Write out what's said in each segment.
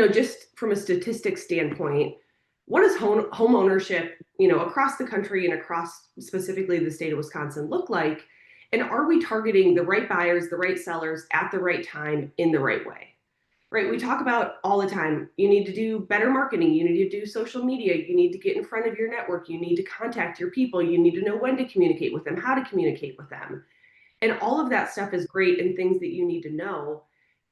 just from a statistics standpoint, what does home ownership, across the country and across specifically the state of Wisconsin look like? And are we targeting the right buyers, the right sellers at the right time in the right way? Right? We talk about all the time, you need to do better marketing, you need to do social media, you need to get in front of your network, you need to contact your people, you need to know when to communicate with them, how to communicate with them. And all of that stuff is great and things that you need to know.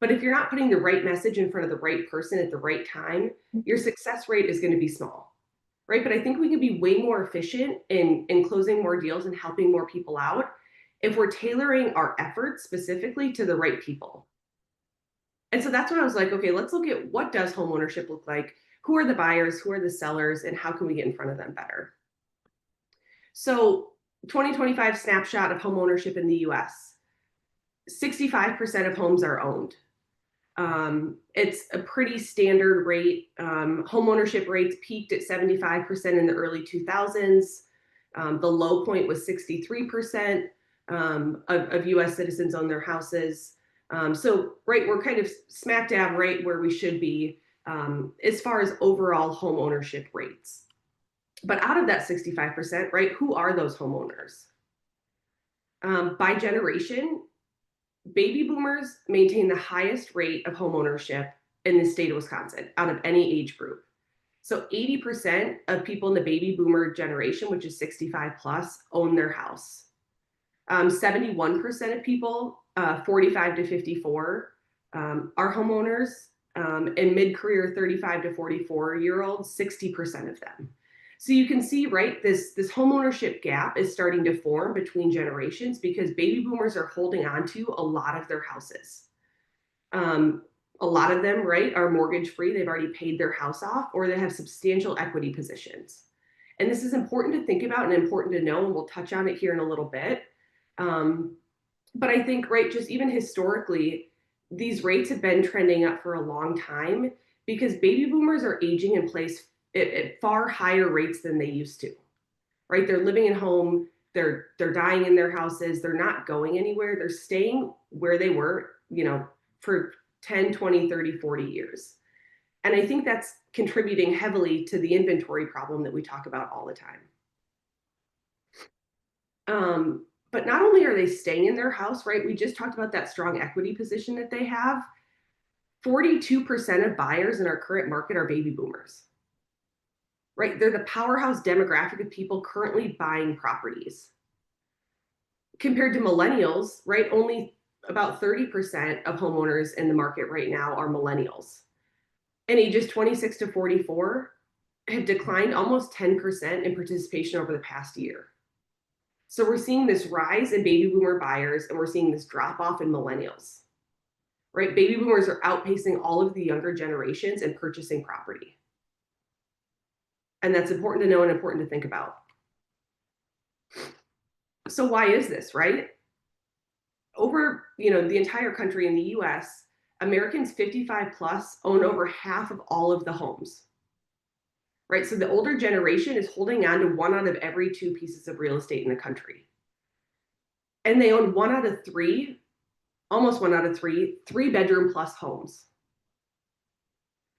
But if you're not putting the right message in front of the right person at the right time, your success rate is going to be small, right? But I think we can be way more efficient in closing more deals and helping more people out if we're tailoring our efforts specifically to the right people. And so that's when I was like, okay, let's look at what does homeownership look like? Who are the buyers? Who are the sellers? And how can we get in front of them better? So 2025 snapshot of homeownership in the US, 65% of homes are owned. It's a pretty standard rate. Homeownership rates peaked at 75% in the early 2000s. The low point was 63% of US citizens own their houses. So we're kind of smack dab right where we should be as far as overall home ownership rates. But out of that 65%, right, who are those homeowners? By generation, baby boomers maintain the highest rate of home ownership in the state of Wisconsin out of any age group. So 80% of people in the baby boomer generation, which is 65 plus, own their house. 71% of people 45 to 54 are homeowners, and mid-career 35 to 44-year-olds, 60% of them. So you can see, right, this homeownership gap is starting to form between generations because baby boomers are holding on to a lot of their houses. A lot of them, right, are mortgage free. They've already paid their house off, or they have substantial equity positions. And this is important to think about and important to know, and we'll touch on it here in a little bit. But I think, right, just even historically, these rates have been trending up for a long time because baby boomers are aging in place at far higher rates than they used to, right? They're living at home, they're dying in their houses, they're not going anywhere, they're staying where they were, for 10, 20, 30, 40 years. And I think that's contributing heavily to the inventory problem that we talk about all the time. But not only are they staying in their house, right? We just talked about that strong equity position that they have. 42% of buyers in our current market are baby boomers, right? They're the powerhouse demographic of people currently buying properties. Compared to millennials, right? Only about 30% of homeowners in the market right now are millennials. And ages 26 to 44 have declined almost 10% in participation over the past year. So we're seeing this rise in baby boomer buyers, and we're seeing this drop off in millennials, right? Baby boomers are outpacing all of the younger generations in purchasing property. And that's important to know and important to think about. So why is this, right? Over, the entire country in the US, Americans 55 plus own over half of all of the homes, right? So the older generation is holding on to 1 out of every 2 pieces of real estate in the country. And they own 1 out of 3, almost 1 out of 3, 3-bedroom plus homes.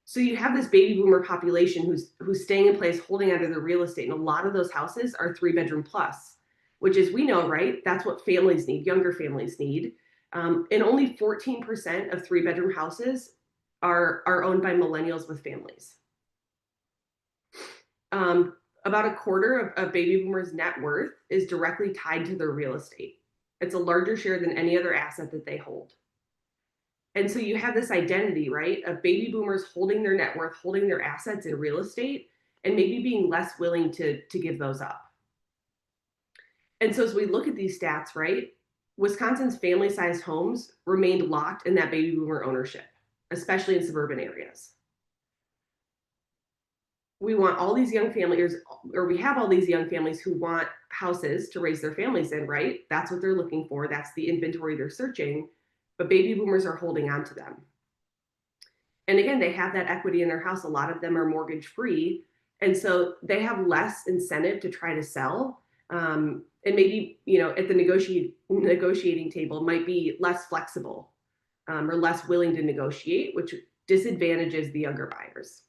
So you have this baby boomer population who's staying in place, holding onto the real estate. And a lot of those houses are 3-bedroom plus, which is, we know, right? That's what families need, younger families need. And only 14% of 3-bedroom houses are owned by millennials with families. About a quarter of baby boomers' net worth is directly tied to their real estate. It's a larger share than any other asset that they hold. And so you have this identity, right, of baby boomers holding their net worth, holding their assets in real estate, and maybe being less willing to give those up. And so as we look at these stats, right, Wisconsin's family-sized homes remained locked in that baby boomer ownership, especially in suburban areas. We want all these young families, or we have all these young families who want houses to raise their families in, right? That's what they're looking for. That's the inventory they're searching, but baby boomers are holding on to them. And again, they have that equity in their house. A lot of them are mortgage free. And so they have less incentive to try to sell. And maybe, at the negotiating table might be less flexible or less willing to negotiate, which disadvantages the younger buyers.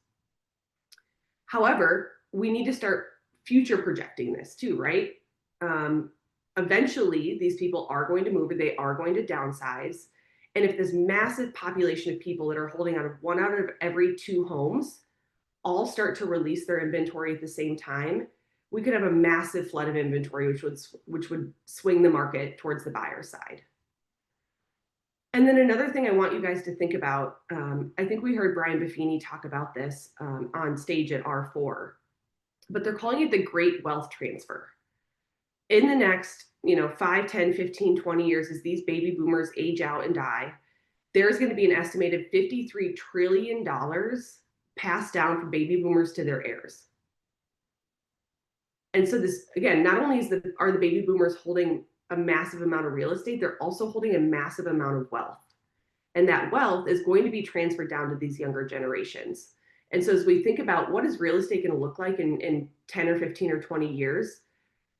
However, we need to start future projecting this too, right? Eventually, these people are going to move and they are going to downsize. And if this massive population of people that are holding out of 1 out of every 2 homes all start to release their inventory at the same time, we could have a massive flood of inventory, which would swing the market towards the buyer side. And then another thing I want you guys to think about, I think we heard Brian Buffini talk about this on stage at R4, but they're calling it the great wealth transfer. In the next 5, 10, 15, 20 years, as these baby boomers age out and die, there's going to be an estimated $53 trillion passed down from baby boomers to their heirs. And so this, again, not only are the baby boomers holding a massive amount of real estate, they're also holding a massive amount of wealth. And that wealth is going to be transferred down to these younger generations. And so as we think about what is real estate going to look like in 10 or 15 or 20 years,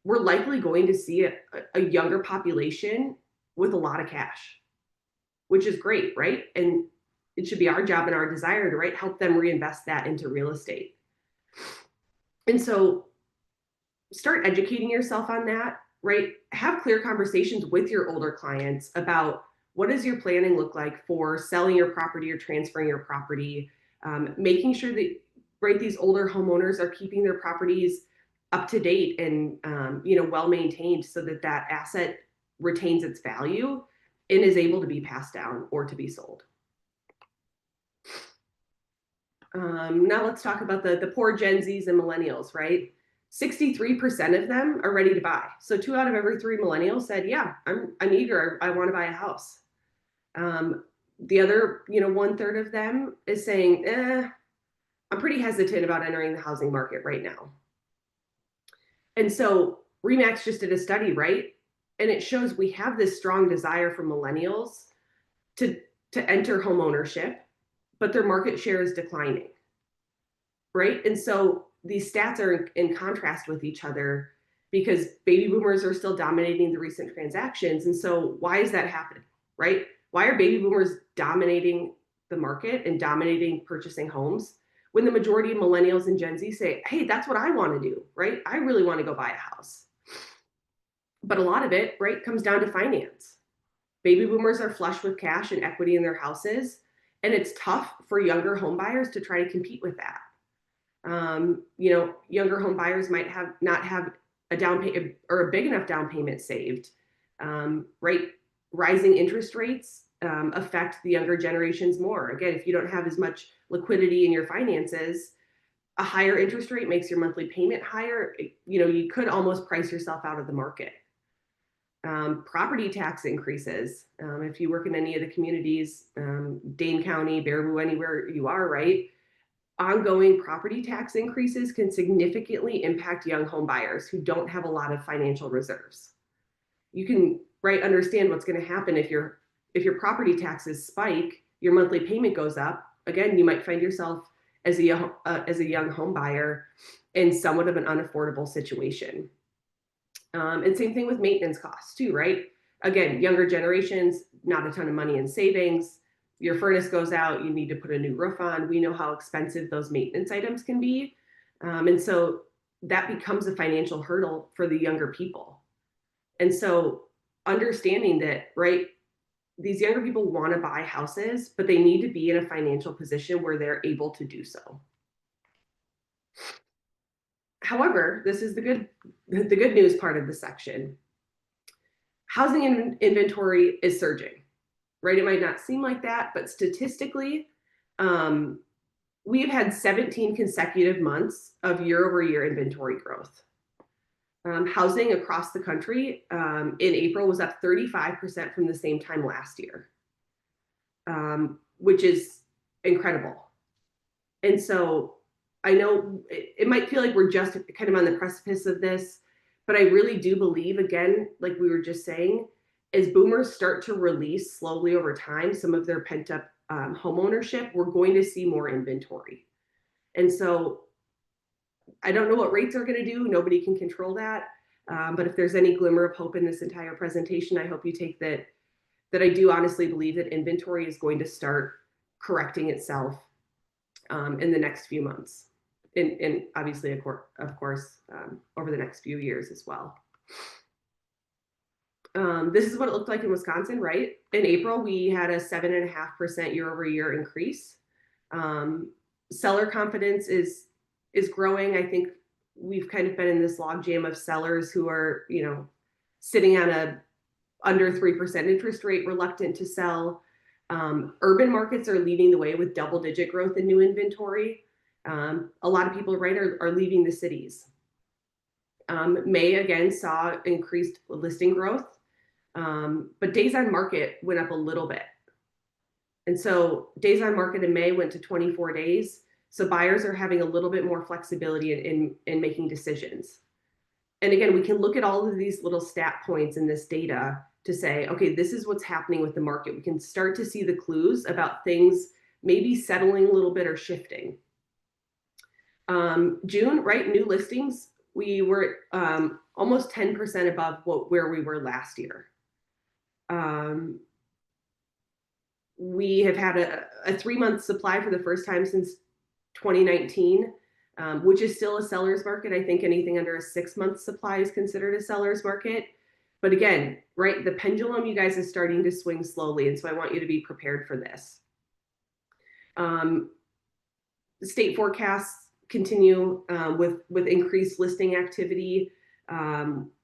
we're likely going to see a younger population with a lot of cash, which is great, right? And it should be our job and our desire to, right, help them reinvest that into real estate. And so start educating yourself on that, right? Have clear conversations with your older clients about what does your planning look like for selling your property or transferring your property, making sure that, right, these older homeowners are keeping their properties up to date and well maintained so that that asset retains its value and is able to be passed down or to be sold. Now let's talk about the poor Gen Zs and millennials, right? 63% of them are ready to buy. So 2 out of every 3 millennials said, yeah, I'm eager. I want to buy a house. The other, 1/3 of them is saying, I'm pretty hesitant about entering the housing market right now. And so RE/MAX just did a study, right? And it shows we have this strong desire for millennials to enter home ownership, but their market share is declining, right? And so these stats are in contrast with each other because baby boomers are still dominating the recent transactions. And so why is that happening, right? Why are baby boomers dominating the market and dominating purchasing homes when the majority of millennials and Gen Z say, hey, that's what I want to do, right? I really want to go buy a house. But a lot of it, right, comes down to finance. Baby boomers are flush with cash and equity in their houses, and it's tough for younger home buyers to try to compete with that. Younger home buyers might not have a down payment or a big enough down payment saved, right? Rising interest rates affect the younger generations more. Again, if you don't have as much liquidity in your finances, a higher interest rate makes your monthly payment higher. You could almost price yourself out of the market. Property tax increases. If you work in any of the communities, Dane County, Baraboo, anywhere you are, right? Ongoing property tax increases can significantly impact young home buyers who don't have a lot of financial reserves. You can, right, understand what's going to happen if your property taxes spike, your monthly payment goes up. Again, you might find yourself as a young home buyer in somewhat of an unaffordable situation. And same thing with maintenance costs too, right? Again, younger generations, not a ton of money in savings. Your furnace goes out, you need to put a new roof on. We know how expensive those maintenance items can be. And so that becomes a financial hurdle for the younger people. And so understanding that, right, these younger people want to buy houses, but they need to be in a financial position where they're able to do so. However, this is the good news part of the section. Housing inventory is surging, right? It might not seem like that, but statistically, we've had 17 consecutive months of year-over-year inventory growth. Housing across the country in April was up 35% from the same time last year, which is incredible. And so I know it might feel like we're just kind of on the precipice of this, but I really do believe, again, like we were just saying, as boomers start to release slowly over time some of their pent-up home ownership, we're going to see more inventory. And so I don't know what rates are going to do. Nobody can control that. But if there's any glimmer of hope in this entire presentation, I hope you take that I do honestly believe that inventory is going to start correcting itself in the next few months, and obviously, of course, over the next few years as well. This is what it looked like in Wisconsin, right? In April, we had a 7.5% year-over-year increase. Seller confidence is growing. I think we've kind of been in this logjam of sellers who are, sitting on a under 3% interest rate, reluctant to sell. Urban markets are leading the way with double-digit growth in new inventory. A lot of people, right, are leaving the cities. May again saw increased listing growth, but days on market went up a little bit. And so days on market in May went to 24 days. So buyers are having a little bit more flexibility in making decisions. And again, we can look at all of these little stat points in this data to say, okay, this is what's happening with the market. We can start to see the clues about things maybe settling a little bit or shifting. June, right, new listings, we were almost 10% above where we were last year. We have had a 3-month supply for the first time since 2019, which is still a seller's market. I think anything under a 6-month supply is considered a seller's market. But again, right, the pendulum, you guys, is starting to swing slowly. And so I want you to be prepared for this. State forecasts continue with increased listing activity,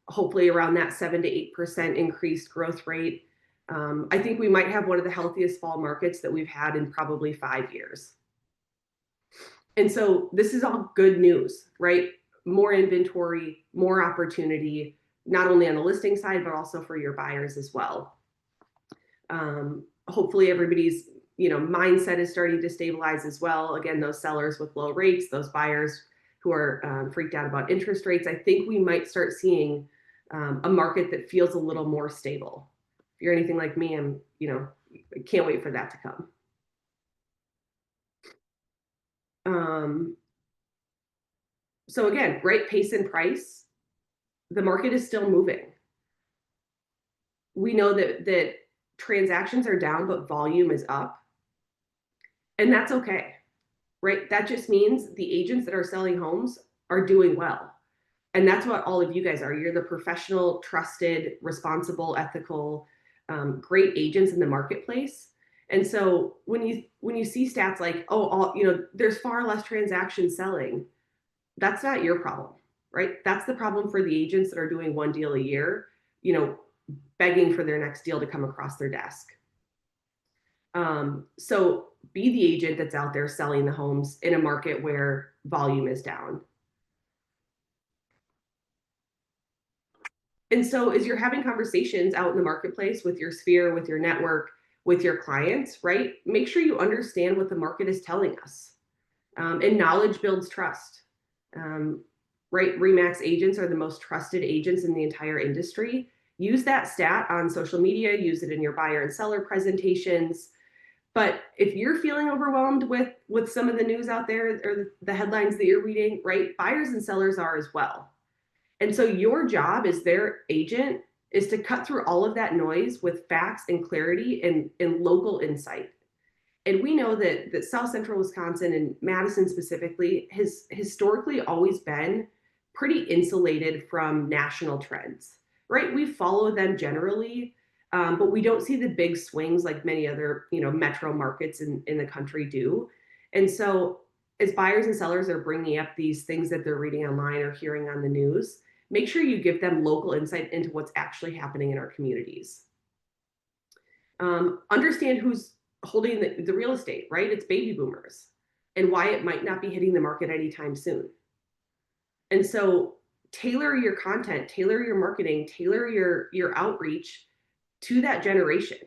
hopefully around that 7 to 8% increased growth rate. I think we might have one of the healthiest fall markets that we've had in probably 5 years. And so this is all good news, right? More inventory, more opportunity, not only on the listing side, but also for your buyers as well. Hopefully everybody's, mindset is starting to stabilize as well. Again, those sellers with low rates, those buyers who are freaked out about interest rates. I think we might start seeing a market that feels a little more stable. If you're anything like me, I can't wait for that to come. So again, right, pace and price, the market is still moving. We know that transactions are down, but volume is up. And that's okay, right? That just means the agents that are selling homes are doing well. And that's what all of you guys are. You're the professional, trusted, responsible, ethical, great agents in the marketplace. And so when you see stats like, there's far less transactions selling, that's not your problem, right? That's the problem for the agents that are doing one deal a year, begging for their next deal to come across their desk. So be the agent that's out there selling the homes in a market where volume is down. And so as you're having conversations out in the marketplace with your sphere, with your network, with your clients, right, make sure you understand what the market is telling us. And knowledge builds trust. Right, RE/MAX agents are the most trusted agents in the entire industry. Use that stat on social media, use it in your buyer and seller presentations. But if you're feeling overwhelmed with some of the news out there or the headlines that you're reading, right, buyers and sellers are as well. And so your job as their agent is to cut through all of that noise with facts and clarity and local insight. And we know that South Central Wisconsin and Madison specifically has historically always been pretty insulated from national trends, right? We follow them generally, but we don't see the big swings like many other, metro markets in the country do. And so as buyers and sellers are bringing up these things that they're reading online or hearing on the news, make sure you give them local insight into what's actually happening in our communities. Understand who's holding the real estate, right? It's baby boomers, and why it might not be hitting the market anytime soon. And so tailor your content, tailor your marketing, tailor your outreach to that generation.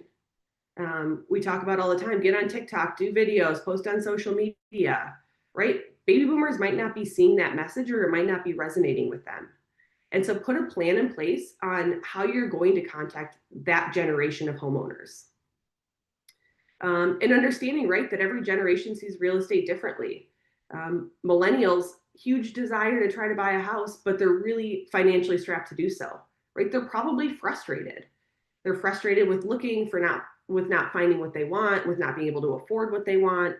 We talk about all the time, get on TikTok, do videos, post on social media, right? Baby boomers might not be seeing that message, or it might not be resonating with them. And so put a plan in place on how you're going to contact that generation of homeowners. And understanding, right, that every generation sees real estate differently. Millennials, huge desire to try to buy a house, but they're really financially strapped to do so, right? They're probably frustrated. They're frustrated with looking for not with not finding what they want, with not being able to afford what they want.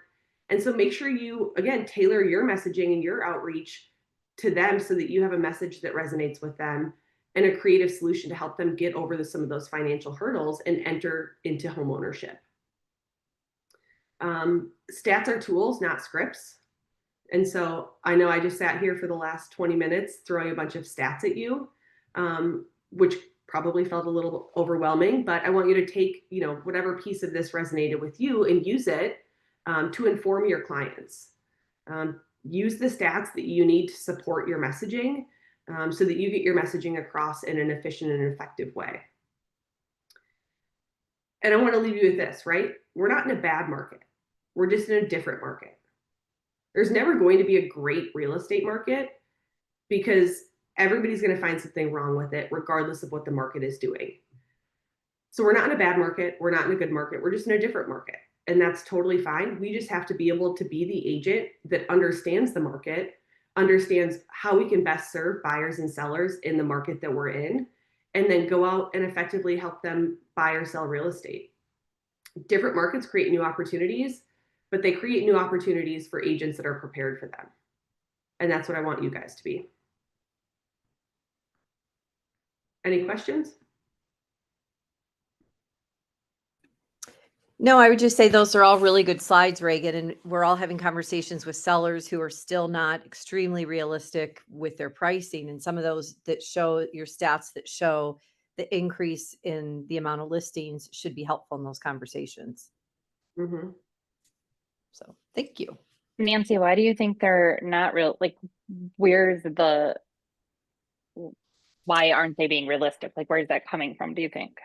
And so make sure you, again, tailor your messaging and your outreach to them so that you have a message that resonates with them and a creative solution to help them get over some of those financial hurdles and enter into home ownership. Stats are tools, not scripts. And so I know I just sat here for the last 20 minutes throwing a bunch of stats at you, which probably felt a little overwhelming, but I want you to take, whatever piece of this resonated with you and use it to inform your clients. Use the stats that you need to support your messaging so that you get your messaging across in an efficient and effective way. And I want to leave you with this, right? We're not in a bad market. We're just in a different market. There's never going to be a great real estate market because everybody's going to find something wrong with it, regardless of what the market is doing. So we're not in a bad market. We're not in a good market. We're just in a different market. And that's totally fine. We just have to be able to be the agent that understands the market, understands how we can best serve buyers and sellers in the market that we're in, and then go out and effectively help them buy or sell real estate. Different markets create new opportunities, but they create new opportunities for agents that are prepared for them. And that's what I want you guys to be. Any questions? No, I would just say those are all really good slides, Reagan, and we're all having conversations with sellers who are still not extremely realistic with their pricing. And some of those that show your stats that show the increase in the amount of listings should be helpful in those conversations. Mm-hmm. So thank you. Nancy, why do you think they're not real? Like, why aren't they being realistic? Like, where's that coming from, do you think?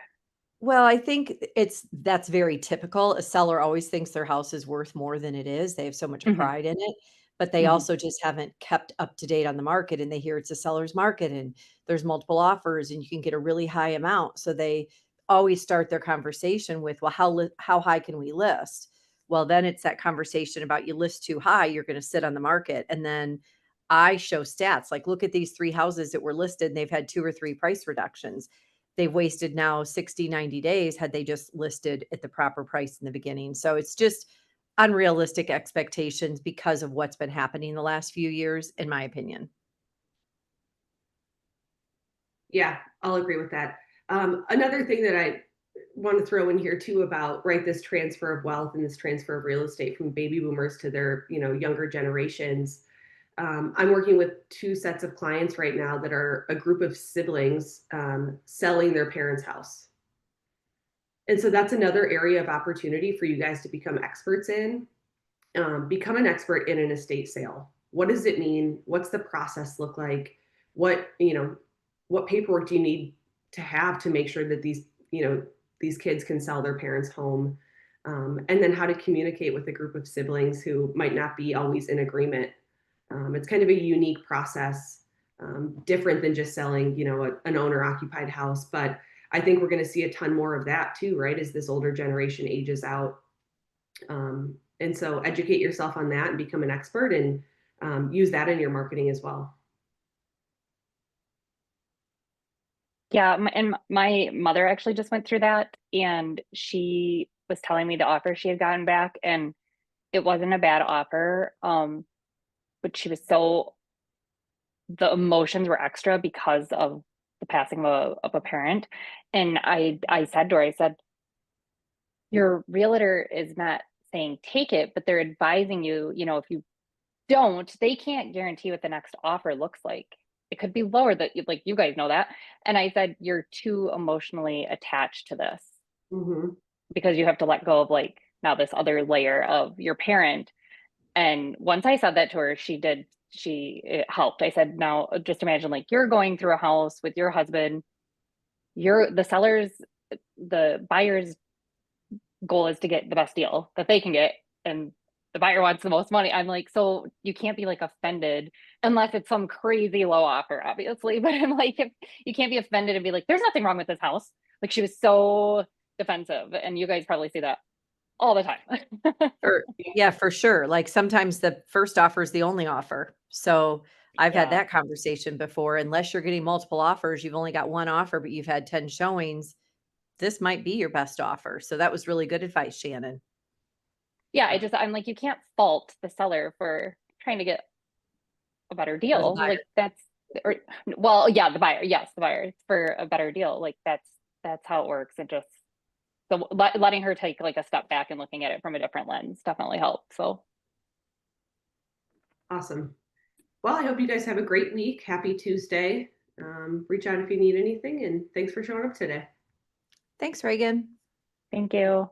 Well, I think that's very typical. A seller always thinks their house is worth more than it is. They have so much pride in it, but they also just haven't kept up to date on the market, and they hear it's a seller's market and there's multiple offers and you can get a really high amount. So they always start their conversation with, well, how high can we list? Well, then it's that conversation about you list too high, you're going to sit on the market. And then I show stats like, look at these 3 houses that were listed and they've had 2 or 3 price reductions. They've wasted now 60, 90 days had they just listed at the proper price in the beginning. So it's just unrealistic expectations because of what's been happening the last few years, in my opinion. Yeah, I'll agree with that. Another thing that I want to throw in here too about, right, this transfer of wealth and this transfer of real estate from baby boomers to their, younger generations. I'm working with 2 sets of clients right now that are a group of siblings selling their parents' house. And so that's another area of opportunity for you guys to become experts in. Become an expert in an estate sale. What does it mean? What's the process look like? What paperwork do you need to have to make sure that these kids can sell their parents' home? And then how to communicate with a group of siblings who might not be always in agreement. It's kind of a unique process, different than just selling, an owner-occupied house. But I think we're going to see a ton more of that too, right? As this older generation ages out. And so educate yourself on that and become an expert and use that in your marketing as well. Yeah, and my mother actually just went through that, and she was telling me the offer she had gotten back, and it wasn't a bad offer. But she was the emotions were extra because of the passing of a parent. And I said to her, I said, your realtor is not saying take it, but they're advising you, if you don't, they can't guarantee what the next offer looks like. It could be lower, that like you guys know that. And I said, you're too emotionally attached to this because you have to let go of like now this other layer of your parent. And once I said that to her, it helped. I said, now just imagine like you're going through a house with your husband, the buyer's goal is to get the best deal that they can get, and the buyer wants the most money. I'm like, so you can't be like offended unless it's some crazy low offer, obviously. But I'm like, if you can't be offended and be like, there's nothing wrong with this house. Like, she was so defensive, and you guys probably see that all the time. Yeah, for sure. Like sometimes the first offer is the only offer. So I've had that conversation before. Unless you're getting multiple offers, you've only got one offer, but you've had 10 showings. this might be your best offer. So that was really good advice, Shannon. Yeah, I'm like, you can't fault the seller for trying to get a better Or the deal. buyer. Like or well, yeah, the buyer, yes, the buyer for a better deal. Like that's how it works. And just so letting her take like a step back and looking at it from a different lens definitely helped. So Awesome. Well, I hope you guys have a great week. Happy Tuesday. Reach out if you need anything, and thanks for showing up today. Thanks, Reagan. thank you.